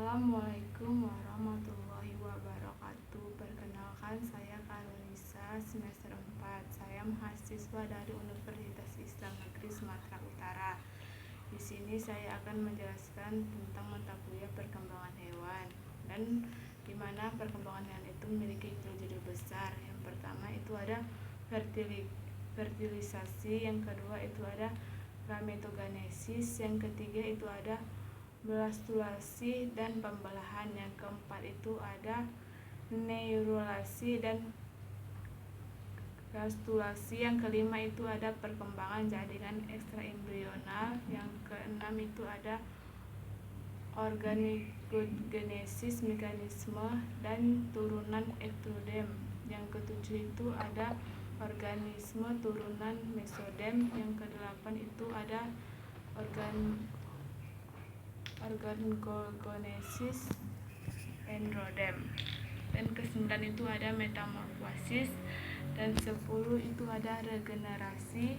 Assalamualaikum warahmatullahi wabarakatuh. Perkenalkan, saya Karolisa, semester 4. Saya mahasiswa dari Universitas Islam Negeri Sumatera Utara. Di sini saya akan menjelaskan tentang mata kuliah perkembangan hewan, dan di mana perkembangan hewan itu memiliki judul besar. Yang pertama itu ada fertilisasi, yang kedua itu ada gametogenesis, yang ketiga itu ada blastulasi dan pembelahan, yang keempat itu ada neurulasi dan gastrulasi, yang kelima itu ada perkembangan jaringan ekstraembrional, yang keenam itu ada organogenesis mekanisme dan turunan ectodem, yang ketujuh itu ada organisme turunan mesodem, yang kedelapan itu ada organogenesis endodem, dan kesembilan itu ada metamorfosis, dan 10 itu ada regenerasi,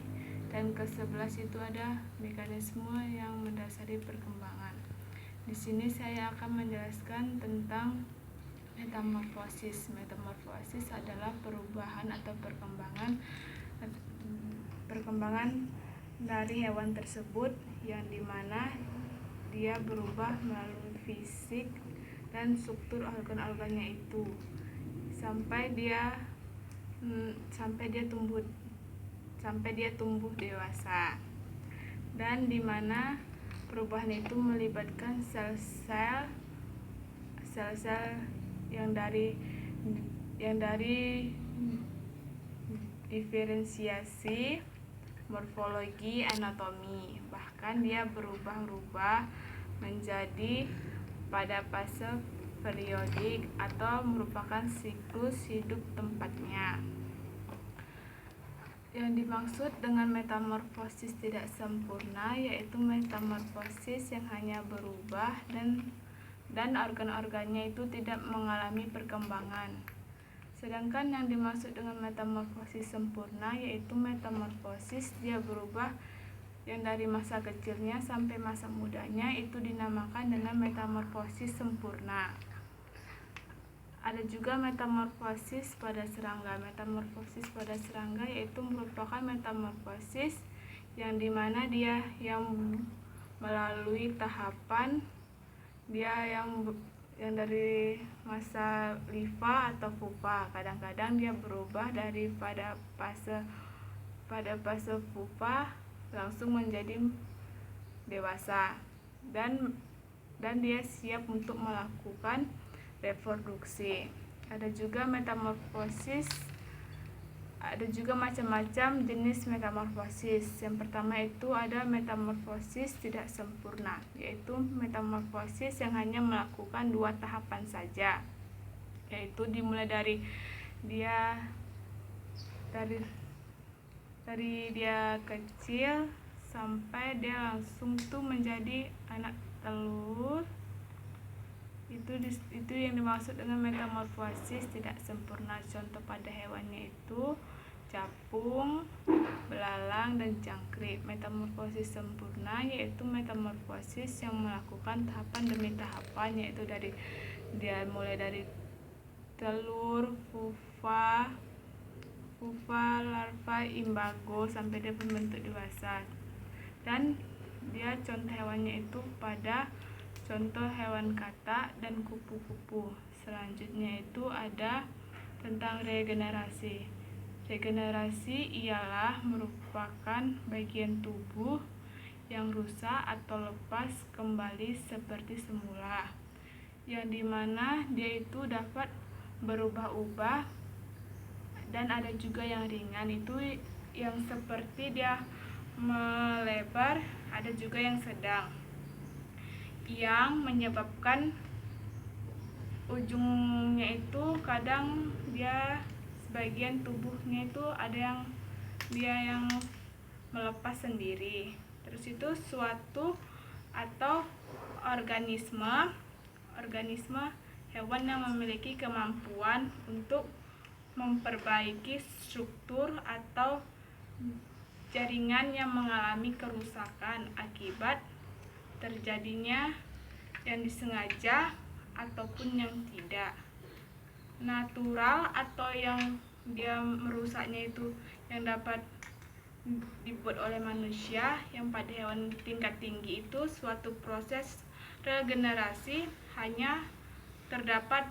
dan ke-11 itu ada mekanisme yang mendasari perkembangan. Di sini saya akan menjelaskan tentang metamorfosis. Metamorfosis adalah perubahan atau perkembangan dari hewan tersebut, yang dimana dia berubah melalui fisik dan struktur organ-organnya itu sampai dia tumbuh dewasa, dan dimana perubahan itu melibatkan sel-sel yang dari diferensiasi, morfologi, anatomi. Bahkan dia berubah menjadi pada fase periodik atau merupakan siklus hidup tempatnya. Yang dimaksud dengan metamorfosis tidak sempurna yaitu metamorfosis yang hanya berubah dan organ-organnya itu tidak mengalami perkembangan. Sedangkan yang dimaksud dengan metamorfosis sempurna yaitu metamorfosis dia berubah yang dari masa kecilnya sampai masa mudanya, itu dinamakan dengan metamorfosis sempurna. Ada juga metamorfosis pada serangga. Metamorfosis pada serangga yaitu merupakan metamorfosis yang dimana dia yang melalui tahapan dia yang dari masa lifa atau pupa. Kadang-kadang dia berubah pada fase pupa langsung menjadi dewasa, dan dia siap untuk melakukan reproduksi. Ada juga macam-macam jenis metamorfosis. Yang pertama itu ada metamorfosis tidak sempurna, yaitu metamorfosis yang hanya melakukan 2 tahapan saja, yaitu dimulai dari dia kecil sampai dia langsung tuh menjadi anak telur. Itu yang dimaksud dengan metamorfosis tidak sempurna. Contoh pada hewannya itu capung, belalang, dan jangkrik. Metamorfosis sempurna yaitu metamorfosis yang melakukan tahapan demi tahapan, yaitu mulai dari telur, pupa, larva, imbago sampai dia berbentuk dewasa. Dan dia contoh hewannya itu pada contoh hewan katak dan kupu-kupu. Selanjutnya itu ada tentang regenerasi. Regenerasi ialah merupakan bagian tubuh yang rusak atau lepas kembali seperti semula, yang dimana dia itu dapat berubah-ubah, dan ada juga yang ringan, itu yang seperti dia melebar. Ada juga yang sedang, yang menyebabkan ujungnya itu kadang dia sebagian tubuhnya itu ada yang melepas sendiri. Terus itu suatu atau organisme hewan yang memiliki kemampuan untuk memperbaiki struktur atau jaringan yang mengalami kerusakan akibat terjadinya yang disengaja ataupun yang tidak. Natural atau yang dia merusaknya itu yang dapat dibuat oleh manusia, yang pada hewan tingkat tinggi itu suatu proses regenerasi hanya terdapat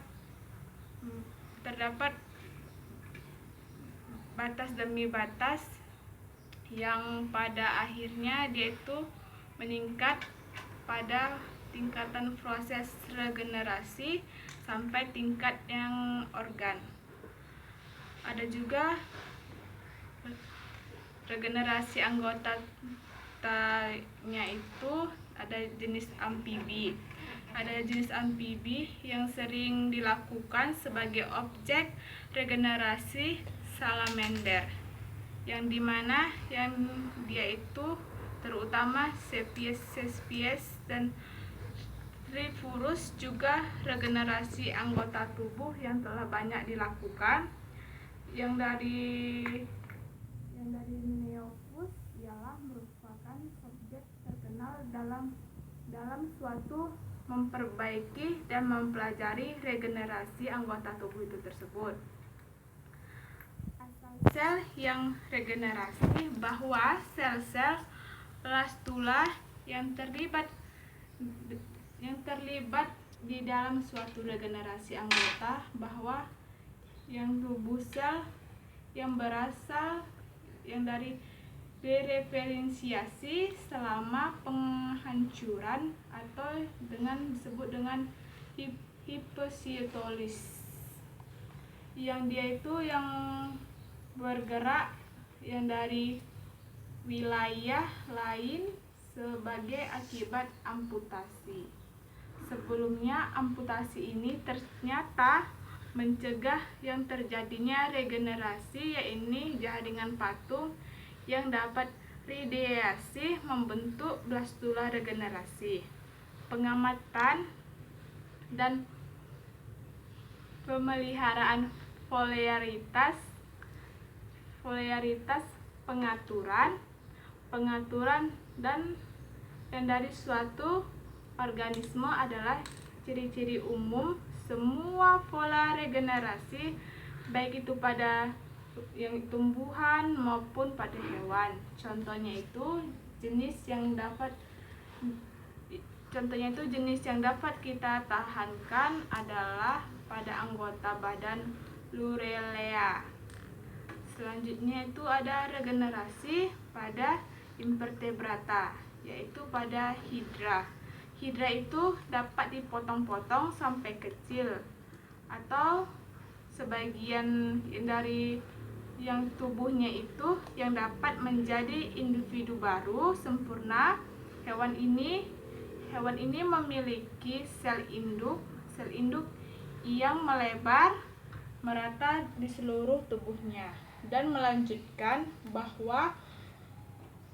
batas demi batas yang pada akhirnya dia itu meningkat pada tingkatan proses regenerasi sampai tingkat yang organ. Ada juga regenerasi anggotanya itu ada jenis amfibi. Ada jenis amfibi yang sering dilakukan sebagai objek regenerasi salamander, yang dimana yang dia itu terutama spesies dan Triforus juga regenerasi anggota tubuh yang telah banyak dilakukan. Yang dari Neopus ialah merupakan objek terkenal dalam suatu memperbaiki dan mempelajari regenerasi anggota tubuh itu tersebut. Asal sel yang regenerasi, bahwa sel-sel blastula yang terlibat di dalam suatu regenerasi anggota, bahwa yang tubuh sel yang berasal yang dari diferensiasi selama penghancuran atau disebut dengan hipositosis, yang dia itu yang bergerak yang dari wilayah lain sebagai akibat amputasi. Sebelumnya amputasi ini ternyata mencegah yang terjadinya regenerasi, yaitu jaringan patung yang dapat radiasi membentuk blastula regenerasi. Pengamatan dan pemeliharaan foliaritas, pengaturan dan dari suatu organisme adalah ciri-ciri umum semua pola regenerasi, baik itu pada yang tumbuhan maupun pada hewan. Contohnya itu jenis yang dapat kita tahankan adalah pada anggota badan Lurelea. Selanjutnya itu ada regenerasi pada invertebrata, yaitu pada hidra. Hidra itu dapat dipotong-potong sampai kecil, atau sebagian dari yang tubuhnya itu yang dapat menjadi individu baru sempurna. Hewan ini memiliki sel induk yang melebar merata di seluruh tubuhnya, dan melanjutkan bahwa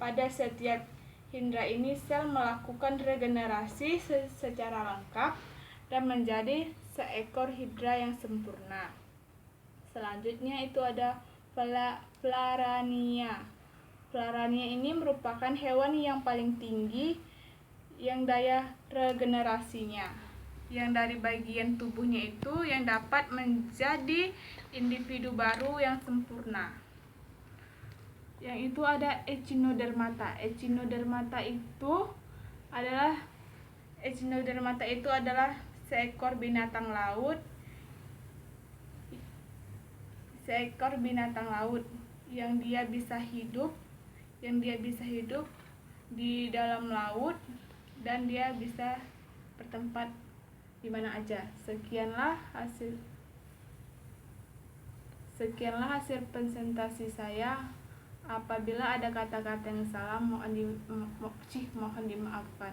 pada setiap hidra ini sel melakukan regenerasi secara lengkap dan menjadi seekor hidra yang sempurna. Selanjutnya itu ada Planarania. Planarania ini merupakan hewan yang paling tinggi yang daya regenerasinya, yang dari bagian tubuhnya itu yang dapat menjadi individu baru yang sempurna. Yang itu ada Echinodermata. Echinodermata itu adalah seekor binatang laut yang dia bisa hidup di dalam laut, dan dia bisa bertempat di mana aja. Sekianlah hasil presentasi saya. Apabila ada kata-kata yang salah mohon dimaafkan.